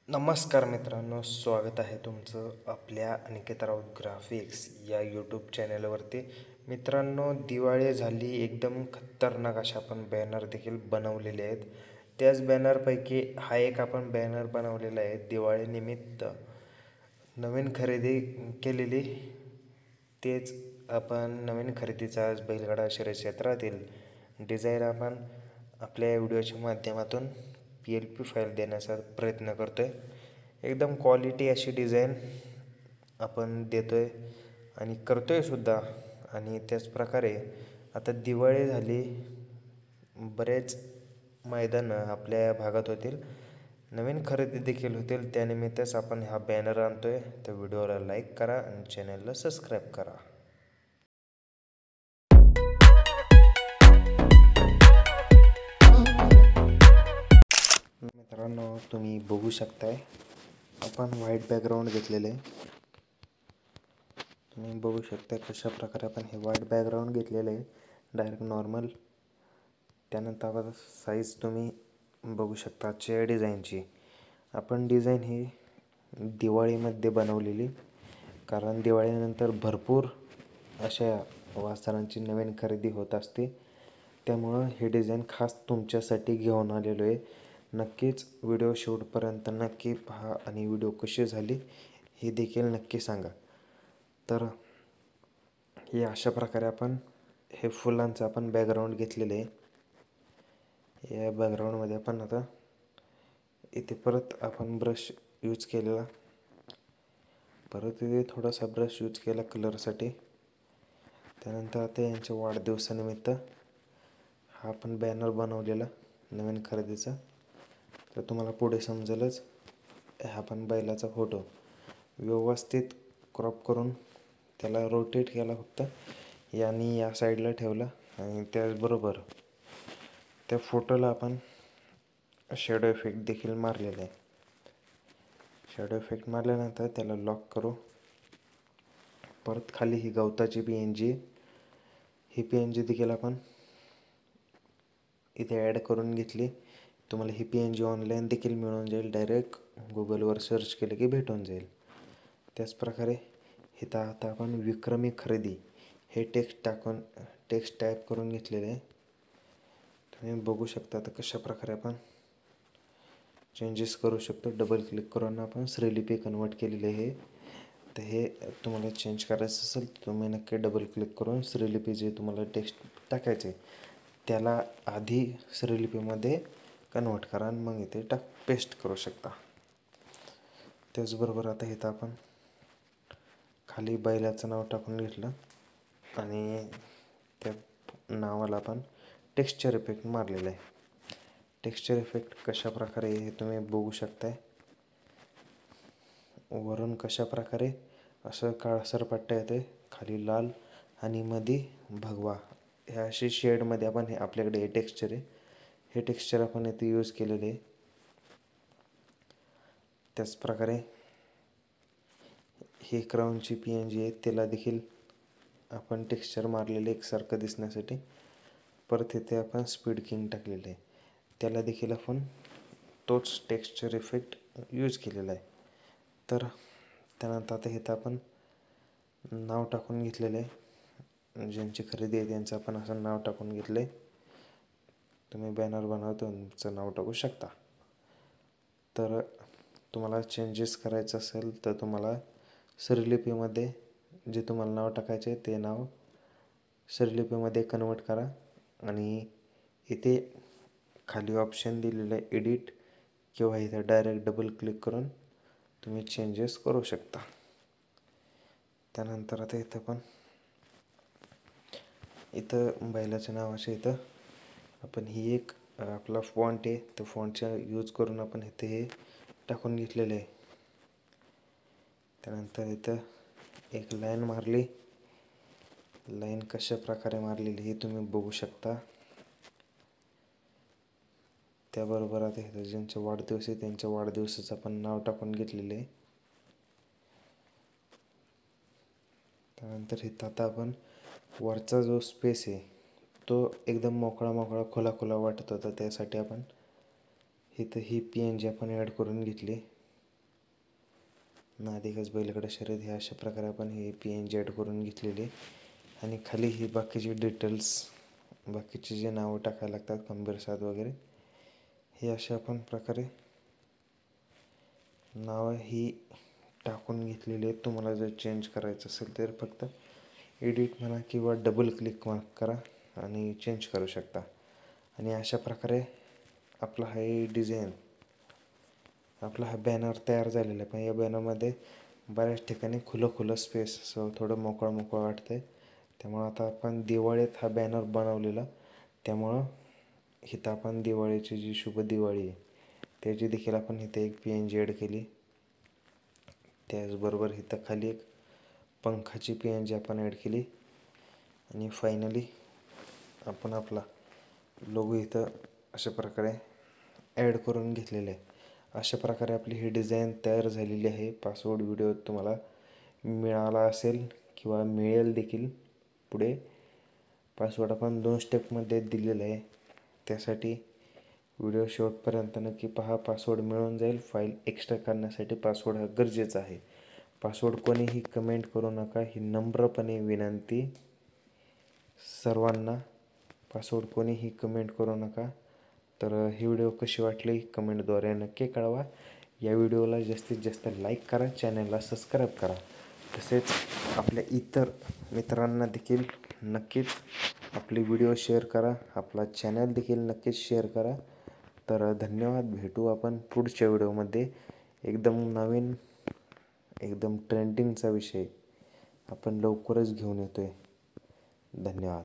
नमस्कार मित्रांनो, स्वागत आहे तुमचं आपल्या अनिकेत राऊत ग्राफिक्स या यूट्यूब चॅनलवरती. मित्रांनो, दिवाळी झाली, एकदम खतरनाक अशा आपण बॅनर देखील बनवलेले आहेत. त्याच बॅनरपैकी हा एक आपण बॅनर बनवलेला आहे दिवाळीनिमित्त नवीन खरेदी केलेली. तेच आपण नवीन खरेदीचा आज बैलगाडा शर्यत क्षेत्रातील डिझाईन आपण आपल्या व्हिडिओच्या माध्यमातून PLP फाईल देण्याचा प्रयत्न करतो आहे. एकदम क्वालिटी अशी डिझाईन आपण देतो आहे आणि करतो आहे सुद्धा. आणि त्याचप्रकारे आता दिवाळी झाली, बरेच मैदानं आपल्या भागात होतील, नवीन खरेदी देखील होतील. त्यानिमित्तच आपण हा बॅनर आणतो आहे. तर व्हिडिओला लाईक करा आणि चॅनलला सबस्क्राईब करा. मित्रांनो, तुम्ही बघू शकताय आपण व्हाईट बॅकग्राऊंड घेतलेले आहे. तुम्ही बघू शकता कशा प्रकारे आपण हे व्हाईट बॅकग्राऊंड घेतलेलं आहे, डायरेक्ट नॉर्मल. त्यानंतर आपण साईज तुम्ही बघू शकता आजच्या डिझाईनची. आपण डिझाईन ही दिवाळीमध्ये बनवलेली, कारण दिवाळीनंतर भरपूर अशा वासरांची नवीन खरेदी होत असते. त्यामुळं हे डिझाईन खास तुमच्यासाठी घेऊन आलेलो आहे. नक्कीच व्हिडिओ शेवटपर्यंत नक्की पहा आणि व्हिडिओ कशी झाली हे देखील नक्की सांगा. तर हे अशा प्रकारे आपण हे फुलांचं आपण बॅकग्राऊंड घेतलेलं आहे. या बॅकग्राऊंडमध्ये आपण आता इथे परत आपण ब्रश यूज केलेला, परत इथे थोडासा ब्रश यूज केला कलरसाठी. त्यानंतर आता यांच्या वाढदिवसानिमित्त हा आपण बॅनर बनवलेला नवीन खरेदीचा. तर तुम्हाला पुढे समजेलच. हा पण बैलाचा फोटो व्यवस्थित क्रॉप करून त्याला रोटेट केला, फक्त यांनी या साईडला ठेवला. आणि त्याचबरोबर त्या फोटोला आपण शॅडो इफेक्ट देखील मारलेला आहे. शॅडो इफेक्ट मारल्यानंतर त्याला लॉक करू. परत खाली ही गवताची PNG, ही PNG देखील आपण इथे ॲड करून घेतली. तुम्हाला ही PNG ऑनलाईन देखील मिळून जाईल, डायरेक्ट गुगलवर सर्च केलं की भेटून जाईल. त्याचप्रकारे इथं आता आपण विक्रमी खरेदी हे टेक्स्ट टाईप करून घेतलेले आहे. तुम्ही बघू शकता आता कशा प्रकारे आपण चेंजेस करू शकतो. डबल क्लिक करून आपण श्रीलिपी कन्वर्ट केलेले आहे. तर हे तुम्हाला चेंज करायचं असेल तर तुम्ही नक्की डबल क्लिक करून श्रीलिपी जे तुम्हाला टेक्स्ट टाकायचे त्याला आधी श्रीलिपीमध्ये कन्वर्ट करा आणि मग इथे पेस्ट करू शकता. त्याचबरोबर आता इथं आपण खाली बैलाचं नाव टाकून घेतलं आणि त्या नावाला आपण टेक्स्चर इफेक्ट मारलेला आहे. टेक्स्चर इफेक्ट कशा प्रकारे हे तुम्ही बघू शकताय. वरून कशा प्रकारे असं काळसर पट्ट्या येते, खाली लाल आणि मध्ये भगवा, ह्या अशी शेडमध्ये आपण हे आपल्याकडे हे टेक्स्चर आहे. हे टेक्स्चर आपण इथे यूज केलेले आहे. त्याचप्रकारे ही क्राऊनची PNG आहे, त्याला देखील आपण टेक्स्चर मारलेले एकसारखं दिसण्यासाठी. परत इथे आपण स्पीड किंग टाकलेले आहे, त्याला देखील आपण तोच टेक्स्चर इफेक्ट यूज केलेला आहे. तर त्यानंतर आता इथं आपण नाव टाकून घेतलेलं आहे. ज्यांची खरेदी आहे त्यांचं आपण असं नाव टाकून घेतलं आहे. तुम्ही बॅनर बनवतो तुमचं नाव टाकू शकता. तर तुम्हाला चेंजेस करायचं असेल तर तुम्हाला श्रीलिपीमध्ये जे तुम्हाला नाव टाकायचे आहे ते नाव श्रीलिपीमध्ये कन्वर्ट करा आणि इथे खाली ऑप्शन दिलेलं आहे एडिट, किंवा इथं डायरेक्ट डबल क्लिक करून तुम्ही चेंजेस करू शकता. त्यानंतर आता इथं बैलाच्या नावाच्या इथं आपण ही एक आपला फॉन्ट आहे, तो फॉन्टचा यूज करून आपण इथे हे टाकून घेतलेले आहे. त्यानंतर इथं एक लाईन मारली. लाईन कशा प्रकारे मारलेली हे तुम्ही बघू शकता. त्याबरोबर आता इथं ज्यांचा वाढदिवस आहे त्यांच्या वाढदिवसाचं आपण नाव टाकून घेतलेले आहे. त्यानंतर इथं आता आपण वरचा जो स्पेस आहे तो एकदम मोकळा खुला वाटत होता, त्यासाठी आपण इथं ही PNG आपण ॲड करून घेतली. नादिगज बैलगाडा शर्यत हे अशा प्रकारे आपण हे PNG ॲड करून घेतलेले. आणि खाली ही बाकीचे डिटेल्स, बाकीचे जे नावं टाकायला लागतात खंबीरसाद वगैरे, हे अशा आपण प्रकारे नावं ही टाकून घेतलेली आहेत. तुम्हाला जर चेंज करायचं असेल तर फक्त एडिट म्हणा किंवा डबल क्लिक करा आणि चेंज करू शकता. आणि अशा प्रकारे आपला हा बॅनर तयार झालेला आहे. पण या बॅनरमध्ये बऱ्याच ठिकाणी खुलं स्पेस, असं थोडं मोकळं वाटतं आहे. त्यामुळं आता आपण दिवाळीत हा बॅनर बनवलेला, त्यामुळं इथं आपण दिवाळीची जी शुभ दिवाळी आहे त्याची देखील आपण इथे एक PNG ॲड केली. त्याचबरोबर इथं खाली एक पंखाची PNG आपण ॲड केली. आणि फायनली आपण आपला लोगो इथं अशा प्रकारे ॲड करून घेतलेलं आहे. अशा प्रकारे आपली ही डिझाईन तयार झालेली आहे. पासवर्ड व्हिडिओ तुम्हाला मिळाला असेल किंवा मिळेल देखील. पुढे पासवर्ड आपण 2 स्टेपमध्ये दिलेला आहे. त्यासाठी व्हिडिओ शेवटपर्यंत नक्की पहा. पासवर्ड मिळून जाईल. फाईल एक्स्ट्रा करण्यासाठी पासवर्ड हा गरजेचा आहे. पासवर्ड कोणीही कमेंट करू नका, ही नम्रपणे विनंती सर्वांना. पासवर्ड कोणीही कमेंट करू नका. तर ही व्हिडिओ कशी वाटली कमेंटद्वारे नक्की कळवा. या व्हिडिओला जास्तीत जास्त लाईक करा, चॅनलला सबस्क्राईब करा. तसेच आपल्या इतर मित्रांना देखील नक्कीच आपले व्हिडिओ शेअर करा, आपला चॅनल देखील नक्कीच शेअर करा. तर धन्यवाद. भेटू आपण पुढच्या व्हिडिओमध्ये. एकदम नवीन, एकदम ट्रेंडिंगचा विषय आपण लवकरच घेऊन येतो आहे. धन्यवाद.